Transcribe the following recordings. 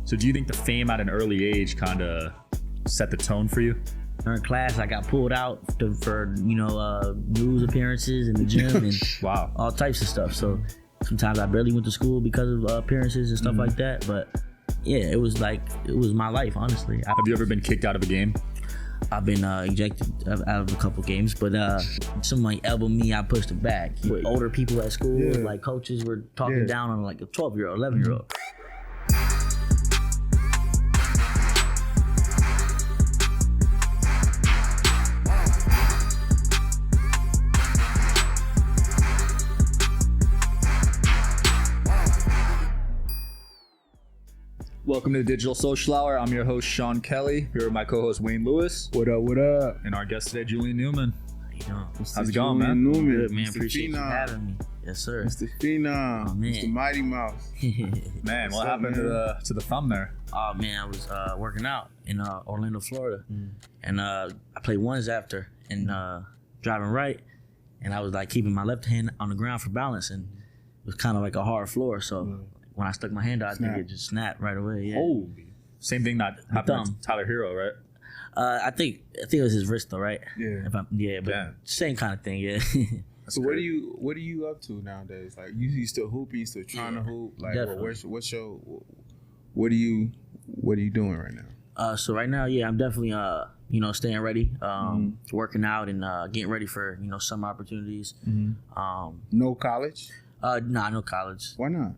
So do you think the fame at an early age kind of set the tone for you? During class, I got pulled out for news appearances in the gym and Wow. all types of stuff. So sometimes I barely went to school because of appearances and stuff like that. But yeah, it was my life, honestly. Have you ever been kicked out of a game? I've been ejected out of a couple games, but somebody elbowed me, I pushed it back. Older people at school, like coaches, were talking down on like a 12-year-old, 11-year-old. Welcome to the Digital Social Hour. I'm your host, Sean Kelly. Here with my co-host, Wayne Lewis. What up, what up? And our guest today, Julian Newman. How you doing? How's it going, man? Newman. Good, man. Mr. Appreciate Phenom. you having me. Yes, sir. Mr. Phenom. Oh, man. Mr. Mighty Mouse. Man, what What's up, happened man? to the thumb there? Oh man, I was working out in Orlando, Florida, and I played ones after and driving right, and I was like keeping my left hand on the ground for balance, and it was kind of like a hard floor. So when I stuck my hand out, I think it just snapped right away. Yeah. Holy. Same thing that happened to Tyler Hero, right? I think it was his wrist though, right? Yeah. But same kind of thing. Yeah. So what are you up to nowadays? Like you still hooping, you still trying to hoop? Like what are you doing right now? So right now, I'm definitely staying ready, working out and getting ready for summer opportunities. No college? No college. Why not?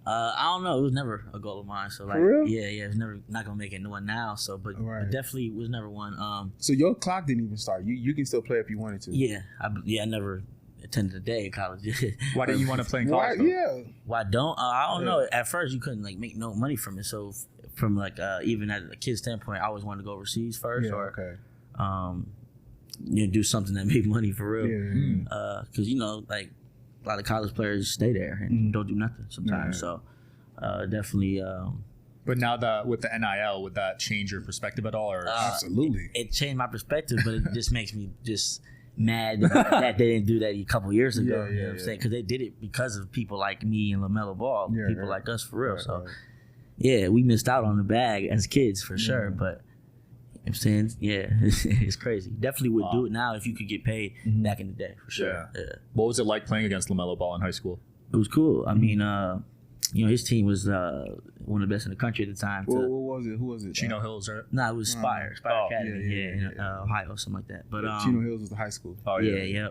I don't know. It was never a goal of mine. So like, For real? yeah, it's never not gonna make it one now. So, but it definitely was never one. So your clock didn't even start. You can still play if you wanted to. Yeah, I never attended a day in college. Why didn't you want to play in college? Why don't? I don't know. At first, you couldn't like make no money from it. So from like even at a kid's standpoint, I always wanted to go overseas first, do something that made money for real. Because like a lot of college players stay there and don't do nothing sometimes. So definitely. But now that with the NIL, would that change your perspective at all? Or Absolutely. It changed my perspective, but it just makes me just mad that they didn't do that a couple years ago. You know what I'm saying? Because they did it because of people like me and LaMelo Ball, people like us for real. We missed out on the bag as kids for sure. But I'm saying, it's crazy. Definitely would do it now if you could get paid back in the day for sure. Yeah. What was it like playing against LaMelo Ball in high school? It was cool. I mean, his team was one of the best in the country at the time. What was it? Who was it? Chino Hills, right? No, it was Spire Academy, in Ohio, something like that. But Chino Hills was the high school. Oh yeah.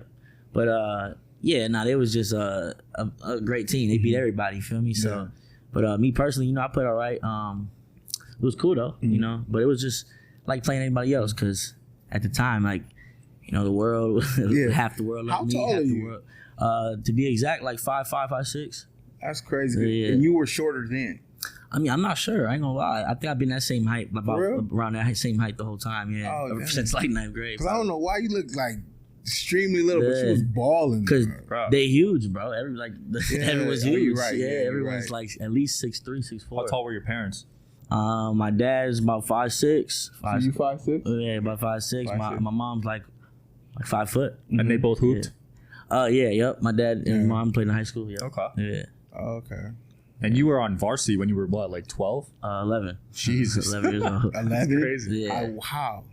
But they was just a great team. They beat everybody. You feel me? So, but me personally, I played all right. It was cool though, but it was just like playing anybody else because at the time, like, the world, half the world loved me, half the world. To be exact, like 5'5", 5'6". That's crazy. And you were shorter then. I mean, I'm not sure. I ain't gonna lie. I think I've been that same height, around that same height the whole time. Yeah, ever since like 9th grade. Because I don't know why you look like extremely little, but she was balling. Because they huge, bro. Everyone's huge. Right. Everyone's like at least 6'3", 6'4". How tall were your parents? My dad's about 5'6". So you 5'6"? Yeah, about 5'6". My mom's like 5 foot. And they both hooped? Yep. My dad and mom played in high school. Yep. Okay. Yeah. Okay. And you were on varsity when you were what, like 12? 11. Jesus. 11 years old. 11? Crazy. Yeah. Wow.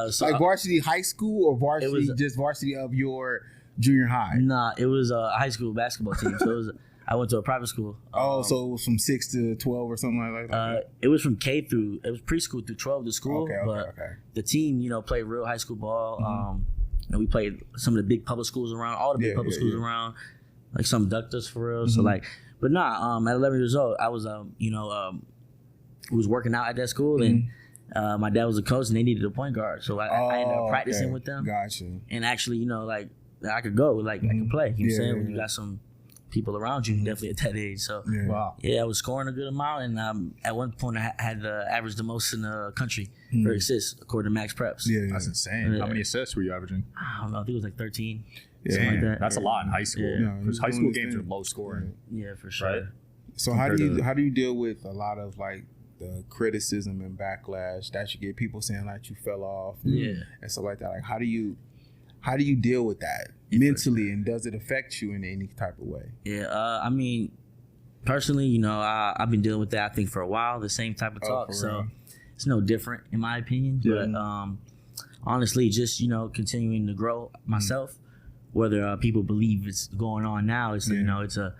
So like varsity high school or varsity just varsity of your junior high? Nah, it was a high school basketball team. So I went to a private school. So it was from 6 to 12 or something like that? It was from it was preschool through 12 to school. Okay. The team, played real high school ball. We played some of the big public schools around, all the big public schools around, like some ducked us for real. So like, but at 11 years old, I was was working out at that school and my dad was a coach and they needed a point guard. So I ended up practicing with them. Gotcha. And actually, like I could go, like I could play. You know what I'm saying? When you got some people around you, definitely at that age. So I was scoring a good amount, and at one point I had averaged the most in the country for assists according to Max Preps. That's insane. How many assists were you averaging? I don't know. I think it was like 13. Something like that. That's a lot in high school. Because high school games are low scoring. Yeah, for sure. Right? So how do you deal with a lot of like the criticism and backlash that you get, people saying like you fell off and stuff like that? Like how do you deal with that mentally, and does it affect you in any type of way? Yeah, I mean, personally, you know, I've been dealing with that, I think, for a while, the same type of talk. So real? it's no different in my opinion. Yeah. But honestly, just, you know, continuing to grow myself, whether people believe it's going on now, it's, you know, it's a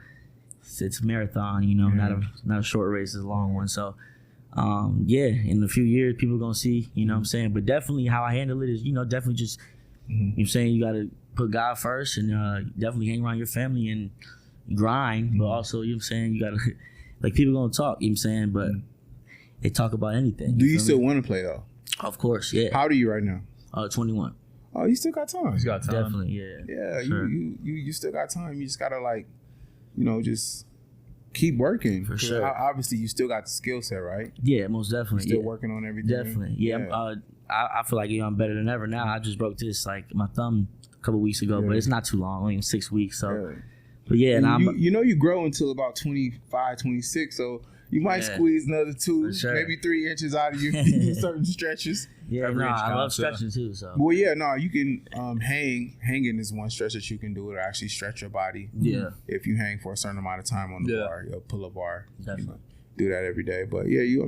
marathon, you know, not a short race, it's a long one. So, in a few years, people are going to see, you know what I'm saying? But definitely how I handle it is, you know, definitely just, you know what I'm saying, you got to put God first and definitely hang around your family and grind. But also, you know what I'm saying, you got to, like, people going to talk, you know what I'm saying? But they talk about anything. Do you still want to play, though? Of course, yeah. How old are you right now? 21. Oh, you still got time. He's got time. Definitely, yeah. Yeah, Sure. you still got time. You just gotta, like, you know, just keep working. For sure. Obviously, you still got the skill set, right? Yeah, most definitely. Still yeah. working on everything. Definitely, yeah. I feel like, you know, I'm better than ever now. I just broke this, like, my thumb a couple weeks ago, but it's not too long, only 6 weeks. So, but yeah, and you know, you grow until about 25, 26, so you might squeeze another 2, maybe 3 inches out of you certain stretches. Yeah, no, I love stretching too. So, well, yeah, no, you can hanging is one stretch that you can do to actually stretch your body. Yeah, if you hang for a certain amount of time on the bar, your pull-up bar, definitely do that every day. But yeah, you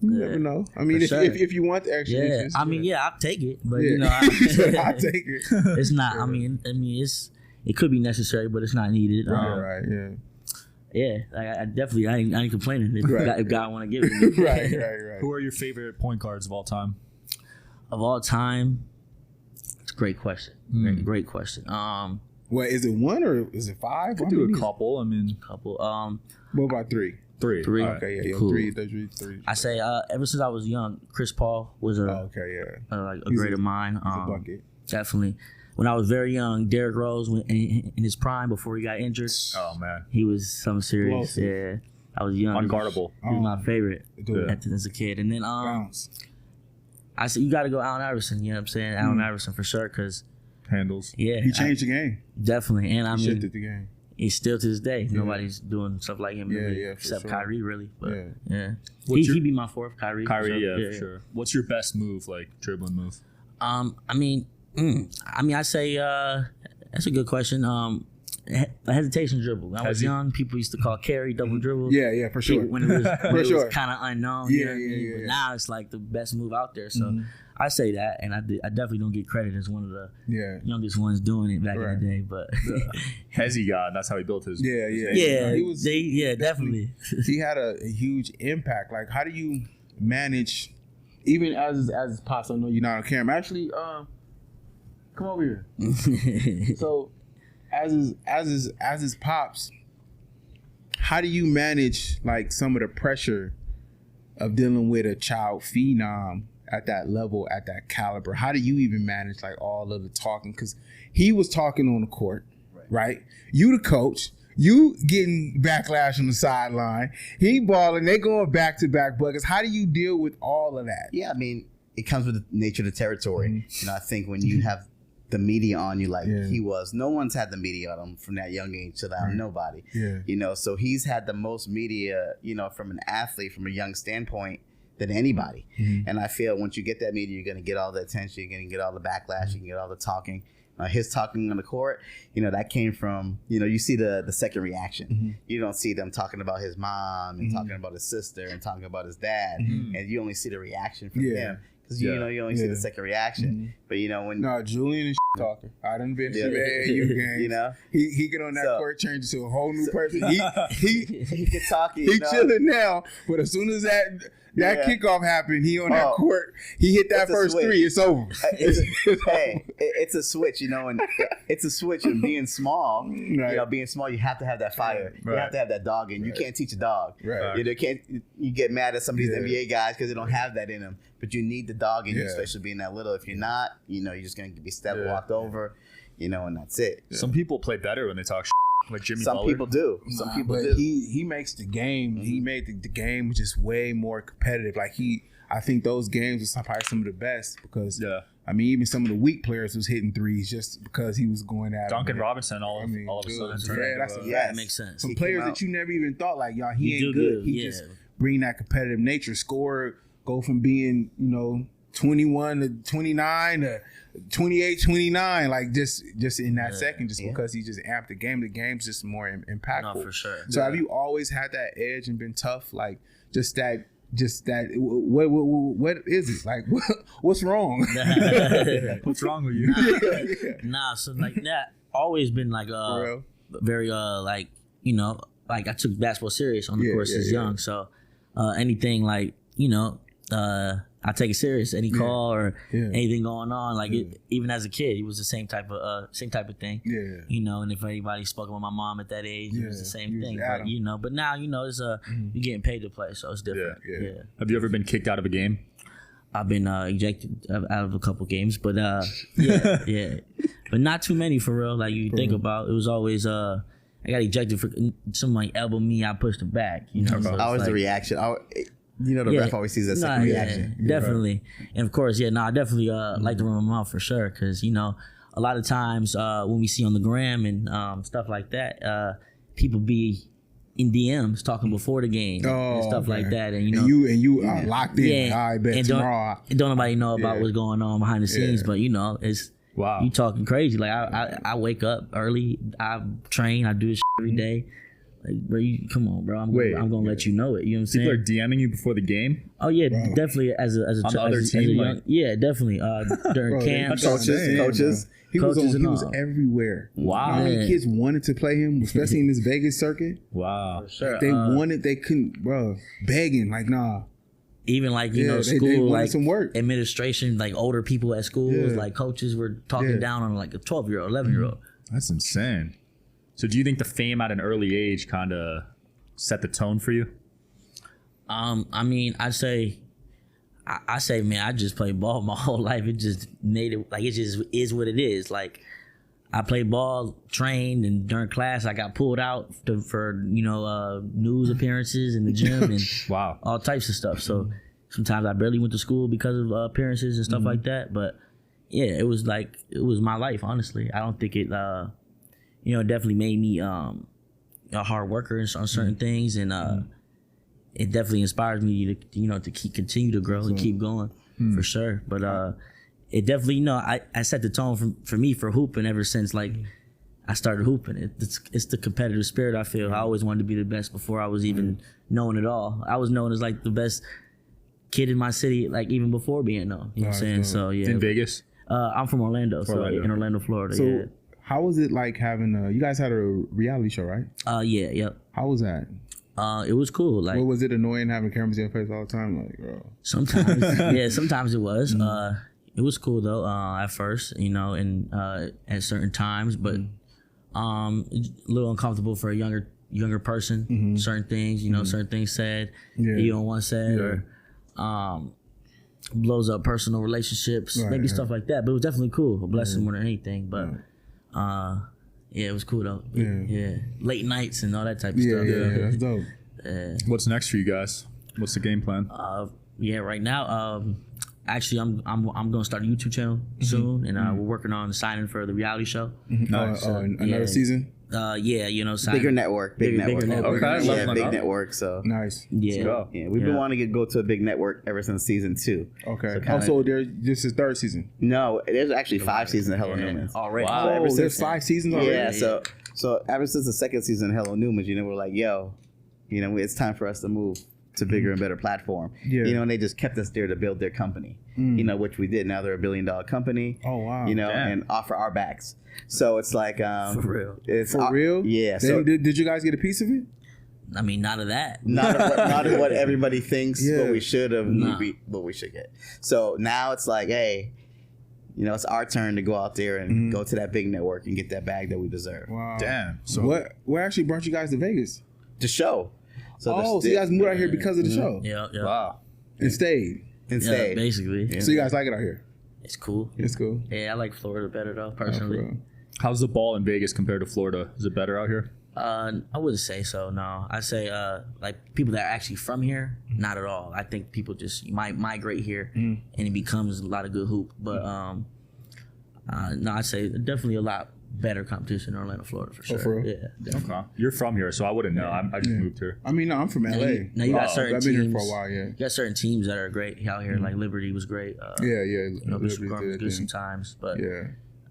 never know. I mean, if you want the extra inches, I mean, I'll take it, but you know, I'll take it. It's not. I mean, it could be necessary, but it's not needed. Right. Yeah, I definitely I ain't complaining if God want to give it to me. Right. Who are your favorite point guards of all time? Of all time, it's a great question. Great question. Well, is it 1 or is it 5? Could do a couple. I mean, couple. What about 3? 3. Okay, yeah, cool. 3. I say ever since I was young, Chris Paul was a great of mine. He's a bucket. Definitely. When I was very young, Derrick Rose, in his prime before he got injured. Oh man, he was something serious. Explosive. Yeah, I was young. Unguardable. He was my favorite as a kid. And then I said you got to go Allen Iverson. You know what I'm saying? Allen Iverson for sure, because handles. Yeah, he changed the game. Definitely, and I mean, shifted the game. He's still to this day. Nobody's doing stuff like him, except sure. Kyrie, really. But yeah, he'd be my fourth. Kyrie, for sure. What's your best move, like dribbling move? I say that's a good question. A hesitation dribble. When I was young, people used to call carry double dribble. Yeah, for sure. When it was kind of unknown. Yeah. But now it's like the best move out there. So I say that, and I definitely don't get credit as one of the youngest ones doing it back in the day. But Hezzy God, that's how he built his. Yeah. He was, definitely. He had a huge impact. Like, how do you manage, even as pops? I know you're not on camera. Actually, come over here. So, as his pops, how do you manage like some of the pressure of dealing with a child phenom at that level, at that caliber? How do you even manage like all of the talking? Because he was talking on the court, right? You the coach. You getting backlash on the sideline. He balling. They going back to back buckets. How do you deal with all of that? Yeah, I mean, it comes with the nature of the territory. You know, I think when you have the media on you like he was, no one's had the media on him from that young age to that nobody. You know, so he's had the most media, you know, from an athlete, from a young standpoint, than anybody. And I feel once you get that media, you're going to get all the attention, you're going to get all the backlash, you can get all the talking. His talking on the court, you know, that came from, you know, you see the second reaction. You don't see them talking about his mom and talking about his sister and talking about his dad, and you only see the reaction from him. Because, you know, you only see the second reaction. But, you know, when... No, Julian is talker. I done been to the AAU games. You know? He get on that court, change to a whole new person. He can talk. He chilling now, but as soon as that kickoff happened, he on that court, he hit that first three, it's over. It's a switch, you know, and it's a switch. And being small, you know, you have to have that fire. You have to have that dog in. You can't teach a dog. You know, you get mad at some of these NBA guys because they don't have that in them. But you need the dog in you, especially being that little. If you're not, you know, you're just going to be walked over, you know, and that's it. Some people play better when they talk like Jimmy Some Butler. people do. Some people do. He makes the game. He made the game just way more competitive. Like I think those games are probably some of the best because I mean, even some of the weak players was hitting threes just because he was going at Duncan Robinson all of a sudden. That makes sense. Some players that you never even thought like, he ain't good. He just bring that competitive nature, score, go from being, you know, 21 to 29 to 28, 29, like just in that second, just because he just amped the game. The game's just more impactful. No, for sure. So have you always had that edge and been tough? Like just that. What is it like? What's wrong? What's wrong with you? Nah, so like that always been like very like, you know, like I took basketball serious on the course as young. So anything like, you know, I take it serious. Any call or anything going on, like even as a kid, it was the same type of thing. Yeah, you know. And if anybody spoke with my mom at that age, it was the same thing. But you know, now you know it's you're getting paid to play, so it's different. Yeah. Have you ever been kicked out of a game? I've been ejected out of a couple games, but yeah, but not too many for real. Like you think about, it was always I got ejected for somebody elbowed me, I pushed it back. You know, so how was the reaction? You know, the ref always sees that second reaction. Definitely. And of course, I definitely like to run my mouth for sure. Because, you know, a lot of times when we see on the gram and stuff like that, people be in DMs talking before the game and stuff like that. And, you are locked in. I bet and tomorrow. Don't nobody know about what's going on behind the scenes. But, you know, it's you talking crazy. Like, I wake up early. I train. I do this every day. Like, bro, come on, bro. I'm gonna let you know it. You know what I'm saying? People are DMing you before the game. Oh yeah, definitely. As a on the other team, definitely. During camp, coaches. He was everywhere. Wow. You know how many kids wanted to play him, especially in this Vegas circuit? Wow. For sure. They couldn't, bro. Begging, like, nah. Even like, you know, school, they like some work. Administration, like older people at schools, like coaches were talking down on like a 12-year-old, 11-year-old. That's insane. So do you think the fame at an early age kind of set the tone for you? I mean, I say, man, I just played ball my whole life. It just made it, like, it just is what it is. Like, I played ball, trained, and during class, I got pulled out for you know, news appearances in the gym and all types of stuff. So sometimes I barely went to school because of appearances and stuff like that. But yeah, it was my life, honestly. I don't think it, you know, it definitely made me a hard worker on certain things, and it definitely inspires me to, you know, to continue to grow and keep going for sure. But it definitely, you know, I set the tone for me for hooping ever since like I started hooping. It's the competitive spirit. I feel I always wanted to be the best before I was even known at all. I was known as like the best kid in my city, like even before being known. You know what I'm saying? So yeah, in Vegas. I'm from Orlando, in Orlando, Florida. So, how was it like having you guys had a reality show, right? Yep. How was that? It was cool. Like, was it annoying having cameras in your face all the time? Like, bro. Sometimes, sometimes it was. It was cool though. At first, you know, and at certain times, but a little uncomfortable for a younger person. Certain things, you know, certain things said you don't want said, or blows up personal relationships, maybe stuff like that. But it was definitely cool. A blessing more than anything. But it was cool though. Yeah, late nights and all that type of stuff. Yeah, that's dope. What's next for you guys? What's the game plan? Right now, actually, I'm gonna start a YouTube channel soon, and we're working on signing for the reality show. Nice. Another season. You know, bigger network, big network. Okay, big network. So nice. Yeah, we've been wanting to go to a big network ever since season 2. Okay. So this is third season. No, there's actually 5 seasons of Hello Newmans already. Wow, there's 5 seasons already. Yeah. So ever since the second season of Hello Newmans, you know, we're like, yo, you know, it's time for us to move to bigger and better platform. You know, and they just kept us there to build their company. You know, which we did. Now they're $1 billion company. Oh wow. You know, and offer our backs. So it's like for real. It's for real. Yeah. So did you guys get a piece of it? I mean, not of that. Not of what everybody thinks. What we should have. What we should get. So now it's like, hey, you know, it's our turn to go out there and go to that big network and get that bag that we deserve. Wow. Damn. So what actually brought you guys to Vegas? The show. So you guys moved out here because of the show? Yeah. Wow. And stayed. Basically. Yeah. So you guys like it out here? It's cool. It's cool. Yeah, I like Florida better though, personally. How's the ball in Vegas compared to Florida? Is it better out here? I wouldn't say so. No, I say like people that are actually from here, not at all. I think people just might migrate here, and it becomes a lot of good hoop. But no, I'd say definitely a lot better competition in Orlando, Florida for sure. for real? Yeah. Definitely. Okay. You're from here, so I wouldn't know. I just moved here. I mean, no, I'm from LA. Now you got certain I've teams. been here for a while. Yeah. You got certain teams that are great out here. Like Liberty was great. Yeah. You know, Liberty Bishop Gorman was did good that thing. sometimes, but Yeah.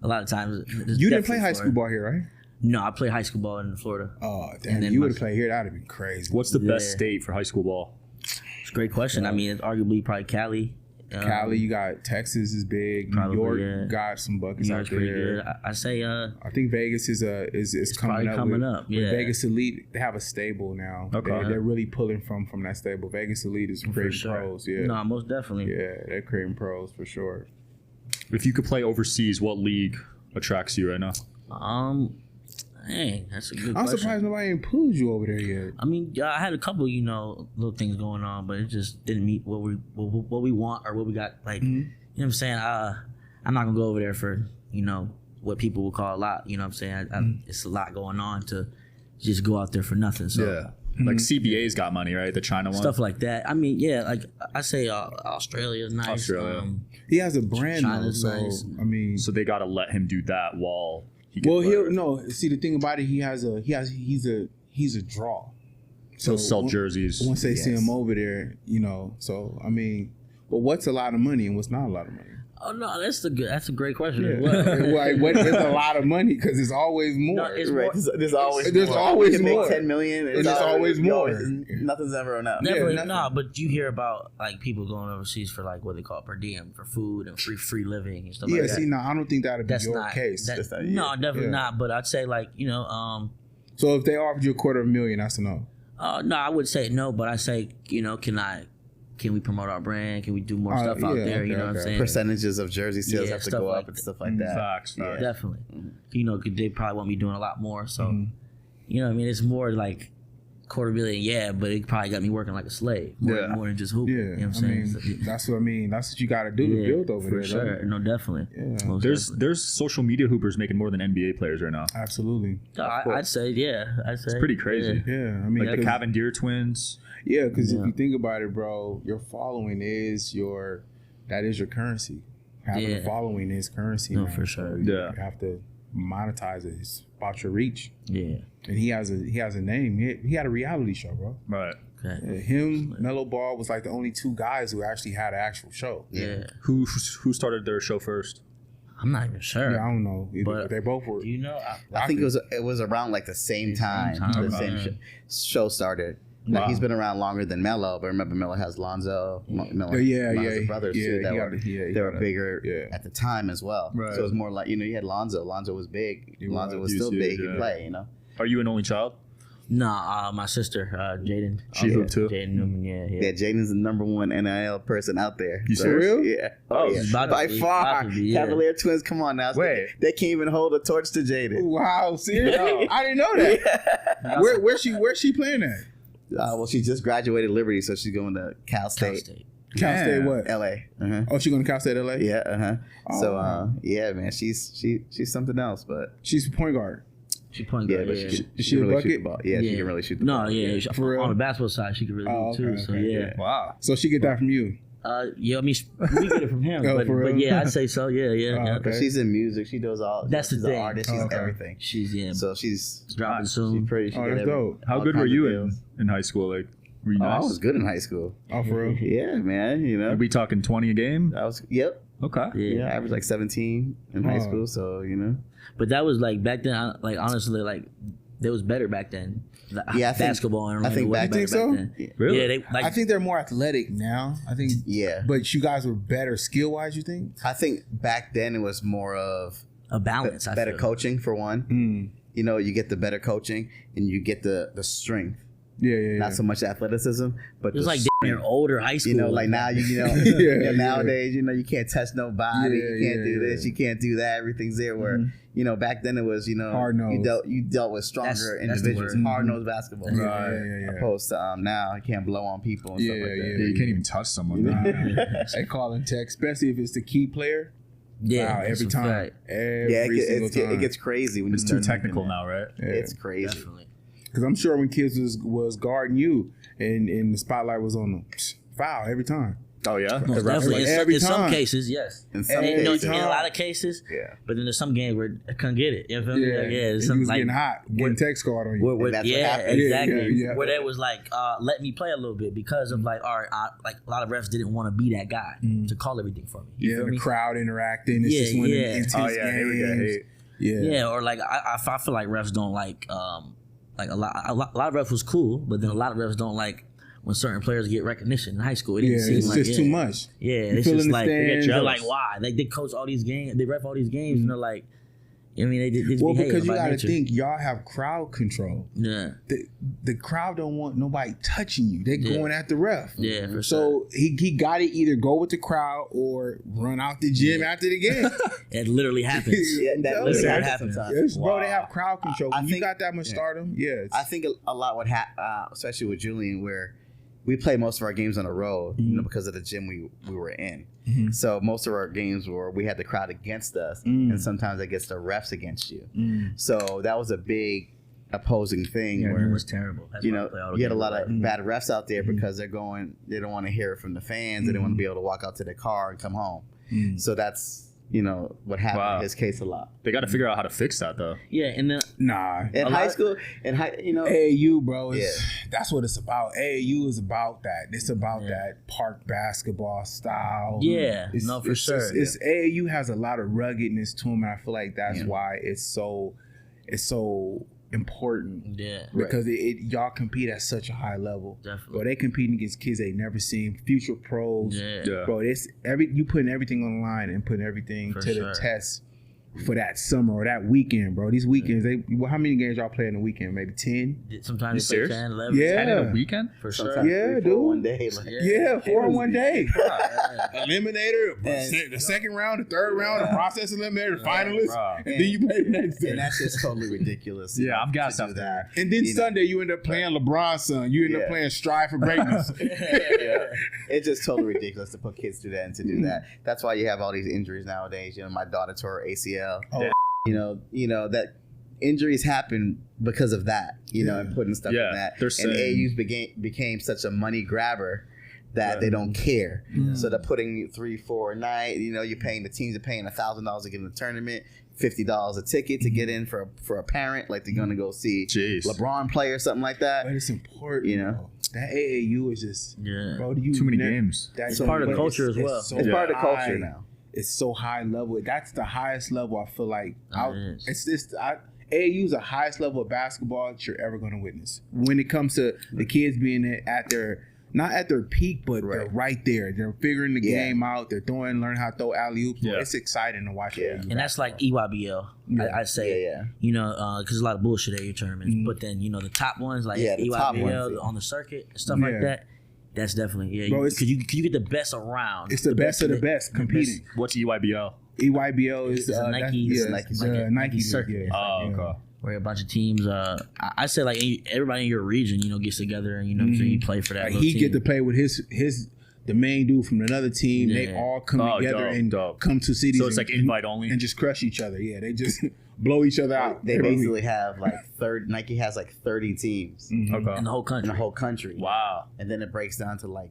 a lot of times You didn't play high school ball here, right? No, I played high school ball in Florida. Oh, damn! And then You my- would have played here. That'd have been crazy. What's the best Yeah. state for high school ball? It's a great question. I mean, it's arguably probably Cali. Cali, you got Texas is big. Probably, New York yeah. got some buckets New out York's pretty there. good. I say I think Vegas is probably coming up. with Yeah, Vegas Elite. They have a stable now. Okay. They're really pulling from that stable. Vegas Elite is for creating sure. pros. Yeah, No, most definitely. yeah, they're creating pros for sure. If you could play overseas, what league attracts you right now? Dang, that's a good I'm question. surprised nobody ain't pulled you over there yet. I mean, I had a couple, little things going on, but it just didn't meet what we want or what we got. Like, you know what I'm saying? I'm not gonna go over there for what people will call a lot. You know what I'm saying? It's a lot going on to just go out there for nothing. So Like CBA's got money, right? The China one. stuff like that. I mean, yeah, like I say, Australia's nice. Australia. He has a brand though, China's so nice. I mean, So they got to let him do that while he. Gets well, better. see the thing about it, he's a draw. So sell jerseys. Once they see him over there, So I mean, but what's a lot of money and what's not a lot of money? Oh no, that's a great question as Yeah. well. Like, what is a lot of money? Because it's always more. No, it's Right. There's always There's more. always You can more. make 10 million. And there's always more. Nothing's ever enough. Definitely nothing. no, but you hear about like people going overseas for like what they call per diem for food and free living and stuff Yeah, like that. see, no, I don't think that'd be That's your not case. That, not no, you. definitely Yeah. not. But I'd say like So if they offered you $250,000, that's a no. no, I would say no, but I say can we promote our brand? Can we do more stuff out yeah, there? You okay, know what I'm okay. saying? Percentages of jersey sales Yeah, have to stuff go like up and stuff like that. Facts. Definitely. They probably want me doing a lot more. So Mm-hmm. you know what I mean? It's more like $250,000, yeah, but it probably got me working like a slave. More than just hooping. Yeah, You know what I'm I saying? mean, So- that's what I mean. That's what you got to do to build over for there. sure. Though. No, definitely. Yeah. Most There's definitely. social media hoopers making more than NBA players right now. Absolutely. I'd say, yeah. It's Pretty crazy. Yeah, I mean, Like the 'cause- Cavendier twins. Yeah, because Yeah. if you think about it, bro, your following is your currency. Having a following is currency. No, now. for sure. So you Yeah. have to monetize it. It's about your reach. Yeah. And he has a name. He had a reality show, bro. Right. Okay. Him, Melo Ball was like the only two guys who actually had an actual show. Yeah. Who started their show first? I'm not even sure. Yeah, I don't know. But They both were. You know, I think it was around like the same time. time, The same okay. show started. Like he's been around longer than Melo, but remember Melo has Lonzo. Melo Lonzo's brothers too that were bigger at the time as well. Right. So it was more like you had Lonzo. Lonzo was big. Lonzo was He still was big. huge, He yeah. play. Are you an only child? nah, my sister, Jaden. She hooped too? Jaden Newman, yeah. Yeah, Jaden's the number one NIL person out there. You serious? real? Yeah. Oh, yeah. it's about to By be, far. about to be, yeah. Cavalier twins, come on now. Wait. They can't even hold a torch to Jaden. Wow, serious? I didn't know that. Where's she playing at? Well, she just graduated Liberty, so she's going to Cal Cal State. State. Cal State what? LA. Uh-huh. Oh, she going to Cal State LA? Yeah, uh-huh. Oh, So wow. yeah, man, she's something else, but She's a point guard. She point yeah, guard, but yeah. Is she can a really shoot bucket? the ball. Yeah, she can really shoot the No, ball. yeah. For real? On the basketball side, she could really Oh, do too. okay, So okay, yeah. Wow. So she get that from you. Yeah, I mean, we get it from him, Oh, but for real? yeah, I'd say so. Yeah. Oh, yeah. okay. She's in music. She does all. That's the she's thing. an artist. She's Oh, okay. everything. She's So she's dropping she's soon. pretty. She Oh, got that's dope. How all good were kinds you of in, deals. in high school? Like, were you Oh, I nice? was good in high school. Oh, for real? Yeah, man. You know, Are we talking 20 a game? I was. Yep. Okay. Yeah, I averaged like 17 in high Oh. school. So you know. But that was like back then. Like honestly, like it was better back then. Yeah, I think- basketball. And I think was back- better You think so? then. Really? Yeah, they like. I think they're more athletic now. I think, Yeah. but you guys were better skill wise. You think? I think back then it was more of a balance. I better feel. coaching for one. You know, you get the better coaching and you get the strength. Yeah. Not so much athleticism, but It was the like strength. damn near older high school. You know, like now you know, Yeah, nowadays you know you can't touch nobody, Yeah, you can't do yeah, this, you can't do that. Everything's there. Where you know back then it was Hard nose. you dealt with stronger That's the individuals, word. hard nosed basketball. Yeah. Opposed to now you can't blow on people and stuff like that. Yeah, you can't even touch someone. They call him tech, especially if it's the key player. Yeah, Wow, that's every a time. fact. Every single time. It gets crazy when It's you too start technical looking at now, right? Yeah. it. It's crazy. Definitely. Because I'm sure when kids was guarding you and the spotlight was on them, foul every time. Oh yeah. Most definitely. Every In some time. cases, yes. In some And, cases. in a lot of cases, Yeah. but then there's some games where I couldn't get it. You know what I mean? Like, And it's you some, was like, getting hot, getting text card on you. where, that's what yeah, happened. exactly. Yeah. Where that was like, let me play a little bit because of like, all right, like a lot of refs didn't want to be that guy to call everything for me. You feel The me? crowd interacting. It's Yeah, just one of yeah. the intense Oh yeah. Here we go. games. Hey. Yeah, or like I feel like refs don't like a lot of refs was cool, but then a lot of refs don't like when certain players get recognition in high school. It didn't Yeah, seem it's like just too much. Yeah, You it's feel just in the like stands. they're like, why? Like they coach all these games, they ref all these games, and they're like, I mean, they just Well, behave because you by got to nature. think, y'all have crowd control. Yeah, The crowd don't want nobody touching you. They're going at the ref. yeah, for sure. So he got to either go with the crowd or run out the gym after the game. It literally happens. Yeah, that Yeah, literally that happens happens. sometimes. Yes, bro, they have crowd control. I When you think- got that much stardom, I think a lot would happen, especially with Julian, where we play most of our games on the road, because of the gym we were in. So most of our games were we had the crowd against us, and sometimes against the refs against you. So that was a big opposing thing It where was terrible. That's you why I know play all the you had a games. lot of bad refs out there because they don't want to hear it from the fans. They don't want to be able to walk out to their car and come home. So that's what happened Wow. in his case a lot. They got to figure out how to fix that though. Yeah, and then nah. In A high lot- school, AAU, bro, that's what it's about. AAU is about that. It's about that park basketball style. Yeah, no, for sure. It's AAU has a lot of ruggedness to them, and I feel like that's why it's so important. yeah, Because y'all compete at such a high level. Definitely. Bro, they competing against kids they never seen, future pros. yeah. Bro, you putting everything on the line and putting everything For to sure. the test for that summer or that weekend, bro. These weekends, how many games y'all play in a weekend? Maybe 10? Sometimes You they play serious? 10, 11. Yeah. 10 in a weekend? For sure. sometimes Yeah, 3, 4 dude. one day. Like, Yeah, 4 in one day. Yeah. Eliminator, And- the second round, the third round, the process eliminator, the finalists, Bro. and then you play the next day. and that's just totally ridiculous. Yeah, I'm gassed to do out that. And then You know. Sunday, you end up playing LeBron's son. You end up Yeah. playing Strive for Greatness. It's just totally ridiculous to put kids through that and to do that. That's why you have all these injuries nowadays. My daughter tore her ACL. Oh. You know that injuries happen because of that. And putting stuff Yeah, in that. they're And saying- AAUs became such a money grabber that they don't care. So they're putting 3, 4 a night. You're paying the teams are paying $1,000 to get in the tournament, $50 a ticket to get in for a parent, like they're gonna go see Jeez. LeBron play or something like that. But it's important, bro. That AAU is just, Yeah. bro, Too many games. That's It's part of the culture as well. so It's part of the high. culture now. It's so high level. That's the highest level I feel like. It is. AAU is the highest level of basketball that you're ever going to witness. When it comes to the kids being at their, not at their peak, but they're right there. They're figuring the game out. They're learning how to throw alley-oops. Yeah. It's exciting to watch. AAU And that's like EYBL. I'd say, Yeah. because there's a lot of bullshit at your tournaments. But then, the top ones like Yeah, the top EYBL ones, yeah. on the circuit, stuff like that. That's definitely, Bro, because you get the best around. It's the best of the best competing. What's EYBL? EYBL is It's a Nike- that's- it's a yeah, Nike it's circuit. a Nike Nike circuit. yeah. Oh, Yeah. okay. Where a bunch of teams, I say like everybody in your region, gets together and so you play for that. Like little he team. get to play with the main dude from another team. They Yeah. all come Oh, together dope, and dope. come to cities. So it's and- like invite only? and just crush each other. Yeah, they just blow each other out. They every basically week. have like Nike has like 30 teams Okay. in the whole in country. the whole country. Wow. And then it breaks down to like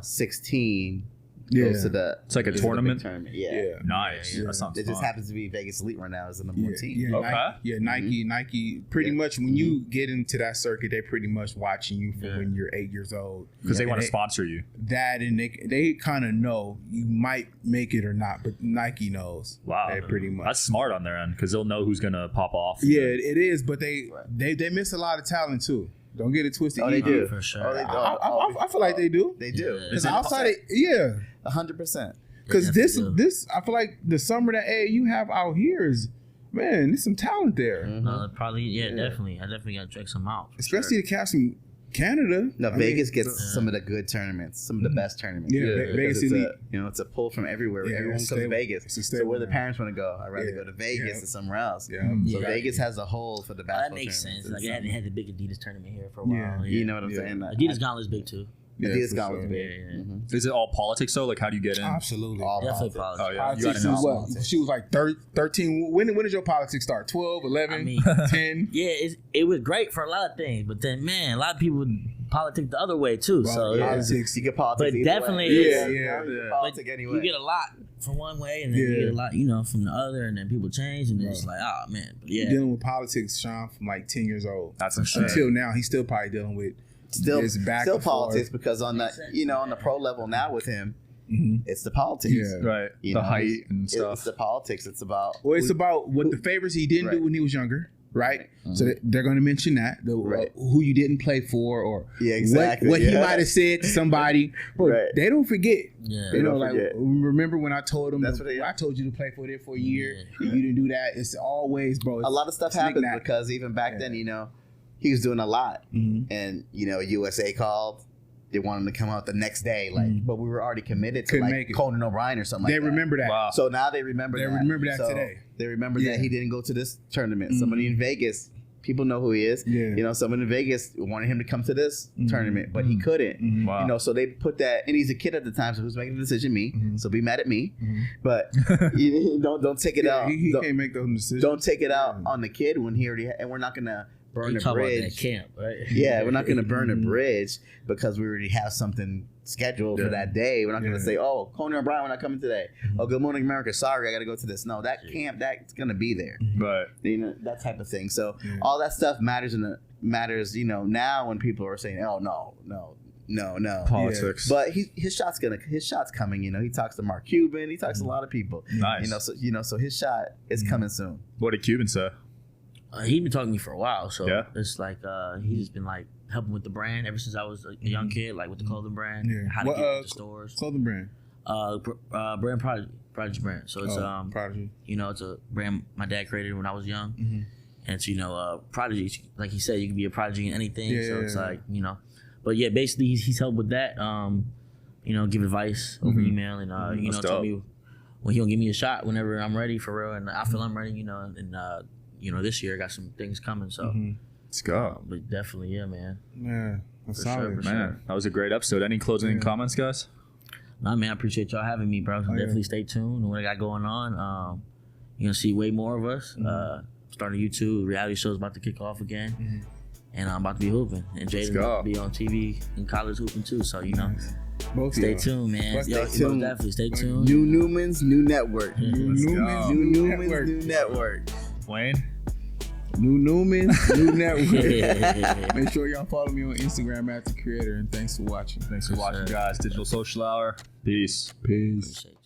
16 Yeah. goes to the It's like a goes to the big tournament? tournament. Yeah. Nice. Yeah. That sounds It just fun. happens to be Vegas Elite right now as the number one team. Yeah, Okay. Nike. Pretty much when you get into that circuit, they pretty much watching you from when you're 8 years old Because they And want to sponsor you. that, and they kind of know you might make it or not, but Nike knows. Wow. They pretty much. That's smart on their end because they'll know who's going to pop off. Yeah, it is, but they miss a lot of talent too. Don't get it twisted. Oh, they either. do. For sure. Oh, they do. I feel like they do. They do. Yeah. Because outside, 100%. because They this definitely I feel like the summer that AAU have out here is, man, there's some talent there. No, probably, definitely. I definitely got to check some out. for Especially the cats from Canada. No, I mean, Vegas gets some of the good tournaments, some of the best tournaments. Yeah, Because Vegas it's Elite. it's a pull from everywhere. Yeah, Everyone it's comes to stable. Vegas. It's a So stable where the now. parents want to go, I'd rather Yeah, go to Vegas yeah. or somewhere else. Yeah. So Yeah. Vegas has a hole for the That basketball makes tournaments. sense. Like, they It's, hadn't had the big Adidas tournament here for a Yeah. while. You know what I'm Yeah. saying? Adidas Gauntlet's big too. Yeah, Adidas for Gauntlet's sure. big. Yeah, yeah. Mhm. Is it all politics though? Like how do you get in? Absolutely. All Definitely politics. politics. Oh yeah. You Politics gotta was know. what? She was like 13. When did your politics start? 12, 11, I mean, 10? Yeah, it was great for a lot of things, but then man, a lot of people politic the other way too. So politics. You get politics, but either definitely, way. it's, Politic but anyway. you get a lot from one way, and then you get a lot, you know, from the other, and then people change, and then it's like, oh man, but yeah. Dealing with politics, Sean, from like 10 years old. That's insane. Until now, he's still probably dealing with Still and politics forth. because on the on the pro level now with him, it's the politics. Yeah. Right. You the know, height and It's stuff. the politics. It's about Well, it's about what the favors he didn't do when he was younger, right? So they're going to mention that who you didn't play for, or exactly what he might have said to somebody. Bro, they don't forget. Yeah. You know, don't forget. remember when I told him That's what they- I told you to play for it for a year, and you didn't do that. It's always, bro. a lot of stuff happens because even back then, you know, he was doing a lot, and you know, USA called. They wanted him to come out the next day, like, but we were already committed to Couldn't like make it. Conan O'Brien or something They like that. remember that. Wow. So now they remember They that. remember that So today. They remember Yeah. that he didn't go to this tournament. Somebody in Vegas, people know who he is. Yeah. You know, someone in Vegas wanted him to come to this tournament, but he couldn't. Wow. You know, so they put that, and he's a kid at the time, so who's making the decision? Me. So be mad at me, but you don't take it out. He don't, can't make those decisions. don't take it out on the kid when he already. And we're not gonna burn You a talk about that bridge. camp, right? Yeah, we're not gonna burn a bridge because we already have something scheduled for that day. We're not gonna say, "Oh, Conan O'Brien, we're not coming today." Oh, Good Morning America, sorry, I got to go to this. No, that camp, that's gonna be there. Right. You know, that type of thing. So all that stuff matters you know, now when people are saying, "Oh no." Politics. But his shot's coming. You know, he talks to Mark Cuban. He talks to a lot of people. Nice. So his shot is coming soon. What did Cuban say? He been talking to me for a while, so Yeah. it's like he's just been like helping with the brand ever since I was a young kid, like with the clothing brand, Yeah. how to What, get it to the stores. Clothing brand. Brand Prodigy brand. So it's Prodigy. you know, it's a brand my dad created when I was young, and it's Prodigy. Like he said, you can be a prodigy in anything. So it's like but yeah, basically he's helped with that. You know, give advice over email, and you know, That's tell dope. me when he'll give me a shot whenever I'm ready for real, and I feel I'm ready. You know, and you know, this year I got some things coming, so Let's go. but definitely, yeah, man. Yeah, that's For sure, solid. for sure. Man, that was a great episode. Any closing comments, guys? Nah, man, I appreciate y'all having me, bro. Definitely stay tuned. What I got going on, you're gonna see way more of us. Starting YouTube, reality show's about to kick off again, and I'm about to be hooping. And Jaden's go. about to be on TV in college hooping too. So you know, Both stay y'all. tuned, man. Well, Yo, stay tuned. definitely stay tuned. New Newman's new network. Newman's New new Newman's network. new network. Wayne? New Newman's new network. Make sure y'all follow me on Instagram at The Creator, and thanks for watching. Thanks for watching, guys. Digital Social Hour. Peace. Peace. Appreciate you.